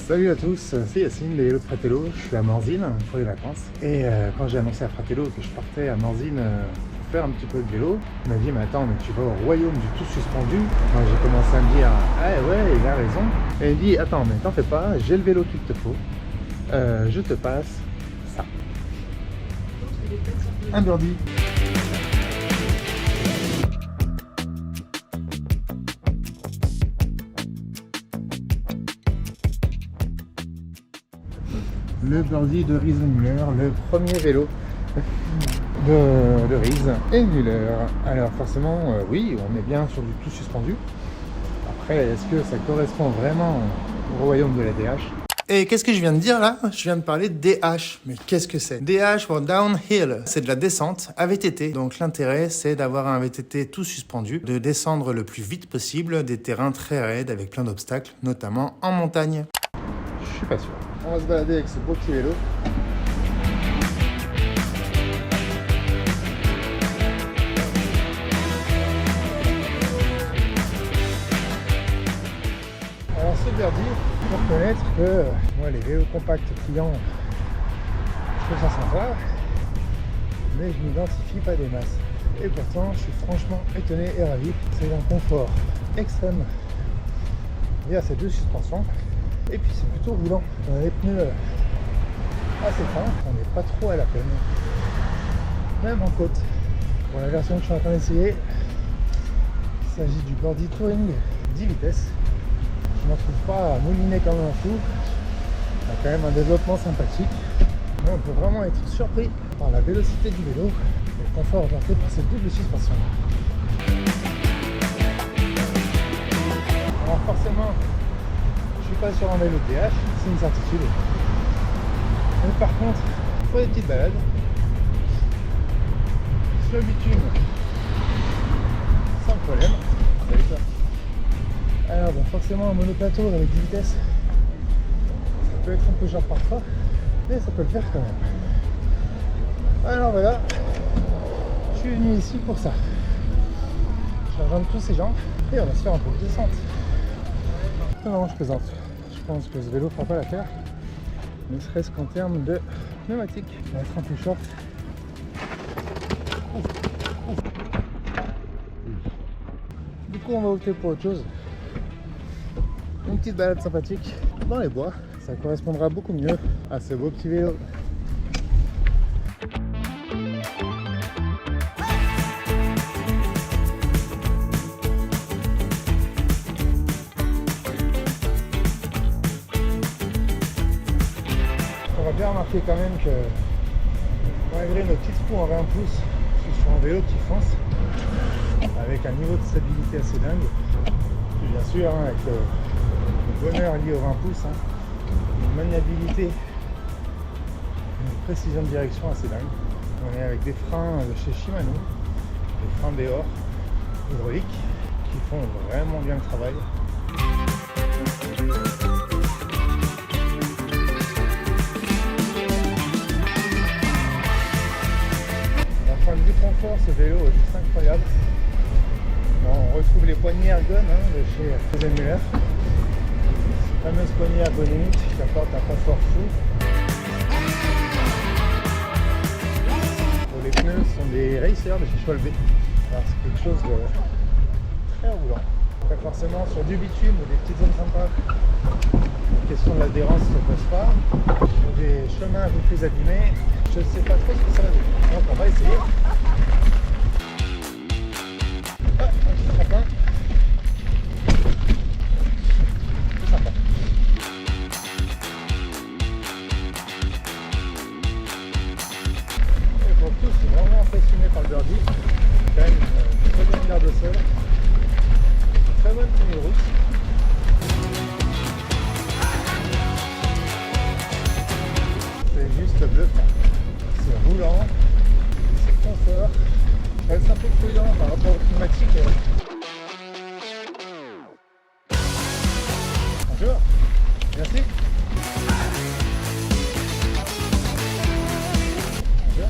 Salut à tous, c'est Yacine, les Hello de Fratello. Je suis à Morzine pour les vacances. Et quand j'ai annoncé à Fratello que je partais à Morzine pour faire un petit peu de vélo, il m'a dit mais attends, mais tu vas au royaume du tout suspendu. Moi j'ai commencé à me dire ah ouais, il a raison. Et il me dit attends, mais t'en fais pas, j'ai le vélo qu'il te faut. Je te passe ça. Un birdie. Le birdie de Riese Müller, le premier vélo de Riese et Müller. Alors forcément, oui, on est bien sur du tout suspendu. Après, est-ce que ça correspond vraiment au royaume de la DH? Et qu'est-ce que je viens de dire là? Je viens de parler de DH. Mais qu'est-ce que c'est? DH pour downhill, c'est de la descente à VTT. Donc l'intérêt, c'est d'avoir un VTT tout suspendu, de descendre le plus vite possible des terrains très raides avec plein d'obstacles, notamment en montagne. Je suis pas sûr. On va se balader avec ce beau petit vélo. Alors ce birdie, il faut reconnaître que moi les vélos compacts clients, je trouve ça sympa, mais je m'identifie pas des masses. Et pourtant je suis franchement étonné et ravi. C'est un confort extrême via ces deux suspensions. Et puis c'est plutôt roulant, on a les pneus assez fins, on n'est pas trop à la peine, même en côte. Pour la version que je suis en train d'essayer, il s'agit du Birdie Touring 10 vitesses. Je ne m'en trouve pas à mouliner comme un fou, il y a quand même un développement sympathique. Mais on peut vraiment être surpris par la vélocité du vélo et le confort apporté par cette double suspension. Alors forcément, je suis pas sur un vélo de DH, c'est une certitude. Mais par contre, il faut des petites balades. Sur le bitume, sans problème. Salut toi. Alors bon, forcément un monoplateau avec 10 vitesses, ça peut être un peu cher parfois, mais ça peut le faire quand même. Alors voilà, je suis venu ici pour ça. Je vais rejoindre tous ces gens et on va se faire un peu de descente. Non, je plaisante. Je pense que ce vélo fera pas l'affaire, ne serait-ce qu'en termes de pneumatique. On va être un peu short. Du coup, on va opter pour autre chose. Une petite balade sympathique dans les bois. Ça correspondra beaucoup mieux à ce beau petit vélo. On va bien remarquer quand même que malgré nos petites roues en 20 pouces, je suis sur un vélo qui fonce avec un niveau de stabilité assez dingue. Et bien sûr, hein, avec le bonheur lié aux 20 pouces, hein, une maniabilité, une précision de direction assez dingue. On est avec des freins de chez Shimano, des freins Deore hydrauliques qui font vraiment bien le travail. Du confort, ce vélo est juste incroyable. Bon, on retrouve les poignées ergon de chez Riese Müller, ces fameuses poignées ergonomiques qui apportent un confort fou. Pour les pneus, ce sont des racers de chez Schwalbe. Alors c'est quelque chose de très roulant. Pas forcément sur du bitume ou des petites zones sympas, la question de l'adhérence ne se pose pas. Sur des chemins un peu plus abîmés, je ne sais pas trop ce que ça va donner. Donc on va essayer. Ah, un petit trapin. C'est sympa. Et pour tous, je suis vraiment impressionné par le birdie. Quand même une très bonne garde au sol. Une très bonne tenue de route. C'est juste bluffant. C'est roulant, c'est confort. Je reste un peu prudent par rapport au pneumatique. Bonjour, merci. Bonjour.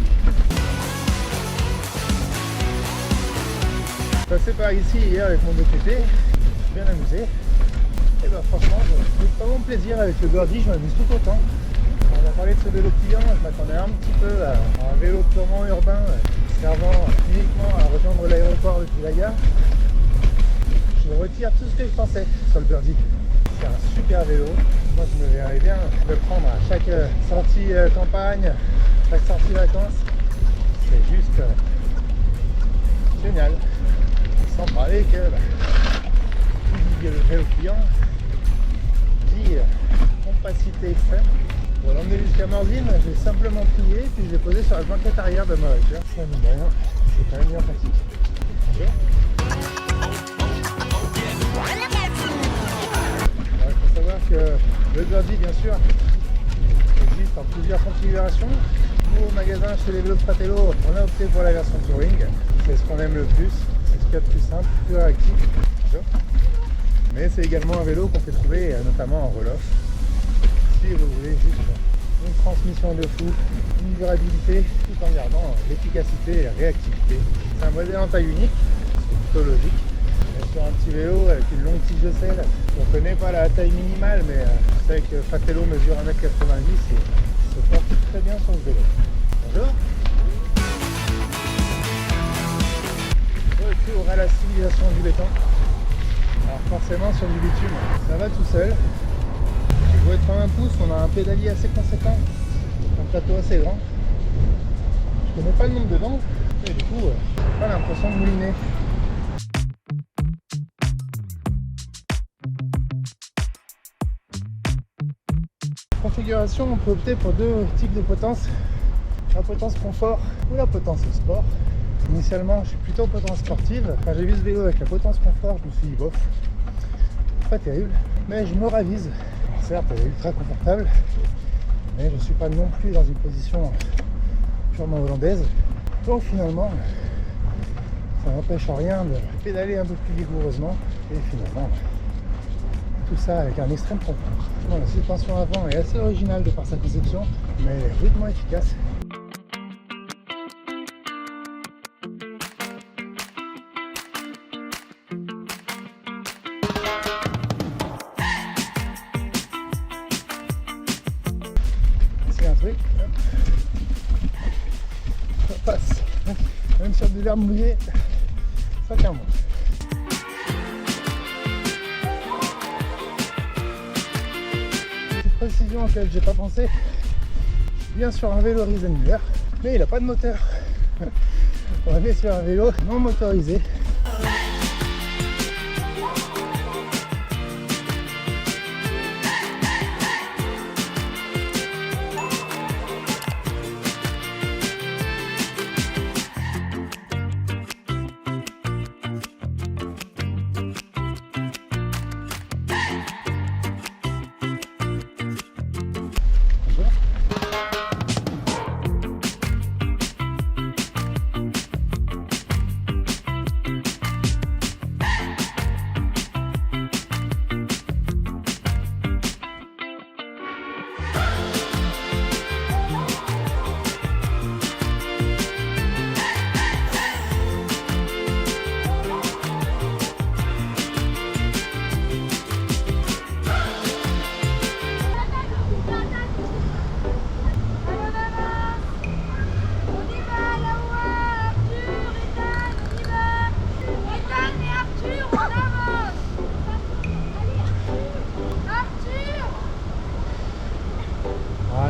Je suis passé par ici hier avec mon VTT, je me suis bien amusé. Et bah franchement, j'ai pris pas mon plaisir avec le birdie, je m'amuse tout autant. On va parler de ce vélo client, je m'attendais un petit peu à un vélo purement urbain servant uniquement à rejoindre l'aéroport depuis la gare. Je retire tout ce que je pensais sur le birdie. C'est un super vélo. Moi je me verrais bien le prendre à chaque sortie campagne, chaque sortie vacances. C'est juste génial. Sans parler que qui dit le vélo client dit compacité extrême. Pour l'emmener jusqu'à Morzine, j'ai simplement plié puis je l'ai posé sur la banquette arrière de ma voiture. Ça mine de rien, c'est quand même bien pratique. Bonjour. Il faut savoir que le birdie, bien sûr, existe en plusieurs configurations. Nous, au magasin, chez les vélos de Fratello, on a opté pour la version Touring. C'est ce qu'on aime le plus, c'est ce qu'il y a de plus simple, plus réactif. Mais c'est également un vélo qu'on peut trouver notamment en roll-off. Si vous voulez juste une transmission de fou, une durabilité, tout en gardant l'efficacité et la réactivité. C'est un modèle en taille unique, c'est plutôt logique. Sur un petit vélo avec une longue tige de selle. On ne connaît pas la taille minimale, mais vous savez que Fratello mesure 1m90 et se porte très bien sur le vélo. Bonjour. Retour à la civilisation du béton. Alors forcément sur du bitume, ça va tout seul. Pour être 20 pouces, on a un pédalier assez conséquent, un plateau assez grand. Je connais pas le nombre dedans, et du coup, j'ai pas l'impression de mouliner. Configuration, on peut opter pour deux types de potence, la potence confort ou la potence sport. Initialement, je suis plutôt potence sportive. Quand j'ai vu ce vélo avec la potence confort, je me suis dit bof, pas terrible, mais je me ravise. Alors, certes, elle est ultra confortable, mais je ne suis pas non plus dans une position purement hollandaise. Donc finalement, ça n'empêche en rien de pédaler un peu plus vigoureusement et finalement, tout ça avec un extrême confort. Bon, la suspension avant est assez originale de par sa conception, mais elle est rudement efficace. C'est un truc, hop. Ça passe, même sur de l'herbe mouillée, ça tient bon. Précision auquel j'ai pas pensé, bien sur un vélo Riesenmuller, mais il n'a pas de moteur. On est sur un vélo non motorisé.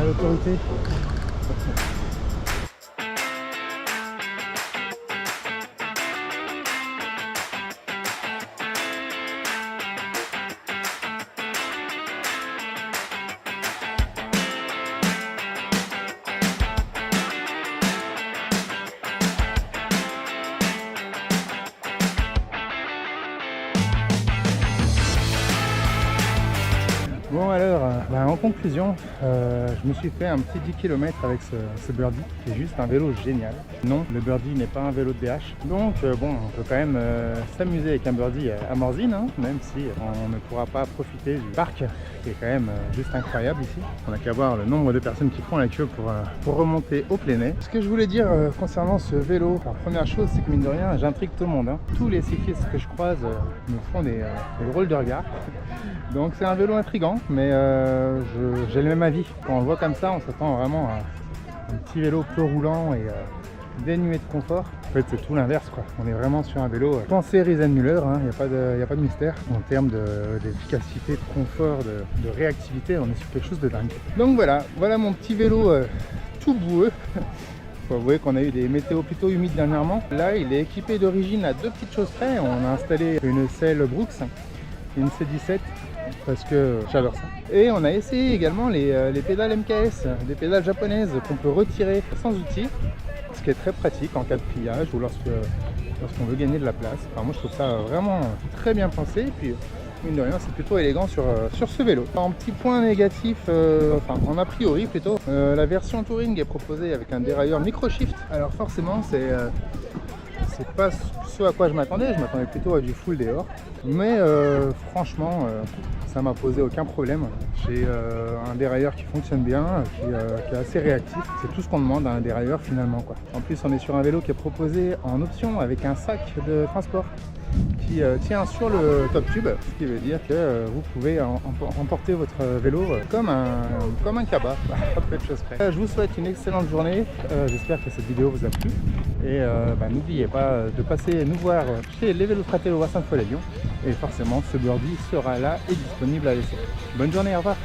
L'autorité. Bon, à la heure, en conclusion, je me suis fait un petit 10 km avec ce Birdie, qui est juste un vélo génial. Non, le Birdie n'est pas un vélo de DH, donc bon, on peut quand même s'amuser avec un Birdie à Morzine, hein, même si on ne pourra pas profiter du parc, qui est quand même juste incroyable ici. On n'a qu'à voir le nombre de personnes qui font la queue pour remonter au Plénay. Ce que je voulais dire concernant ce vélo, la première chose, c'est que mine de rien, j'intrigue tout le monde, hein. Tous les cyclistes que je croise me font des drôles de regard. Donc c'est un vélo intriguant, mais j'ai le même avis. Quand on le voit comme ça, on s'attend vraiment à un petit vélo peu roulant et dénué de confort. En fait, c'est tout l'inverse, quoi. On est vraiment sur un vélo pensé Riesenmüller, hein. Il n'y a pas de mystère. En termes d'efficacité, de confort, de réactivité, on est sur quelque chose de dingue. Donc voilà mon petit vélo tout boueux. Faut avouer qu'on a eu des météos plutôt humides dernièrement. Là, il est équipé d'origine à deux petites choses près. On a installé une selle Brooks et une C17 parce que j'adore ça. Et on a essayé également les pédales MKS, des pédales japonaises qu'on peut retirer sans outil, ce qui est très pratique en cas de pliage ou lorsqu'on veut gagner de la place. Enfin, moi, je trouve ça vraiment très bien pensé. Et puis, mine de rien, c'est plutôt élégant sur ce vélo. En petit point négatif, en a priori plutôt, la version Touring est proposée avec un dérailleur micro-shift. Alors forcément, c'est pas ce à quoi je m'attendais plutôt à du full dehors. Mais franchement, ça m'a posé aucun problème. J'ai un dérailleur qui fonctionne bien, qui est assez réactif. C'est tout ce qu'on demande à un dérailleur finalement, quoi. En plus, on est sur un vélo qui est proposé en option avec un sac de transport qui tient sur le top tube, ce qui veut dire que vous pouvez emporter votre vélo comme un cabas, pas peu de choses près. Je vous souhaite une excellente journée, j'espère que cette vidéo vous a plu et n'oubliez pas de passer nous voir chez les Vélos Fratello à Sainte-Foy-les-Lyon et forcément ce Birdie sera là et disponible à l'essai. Bonne journée, au revoir.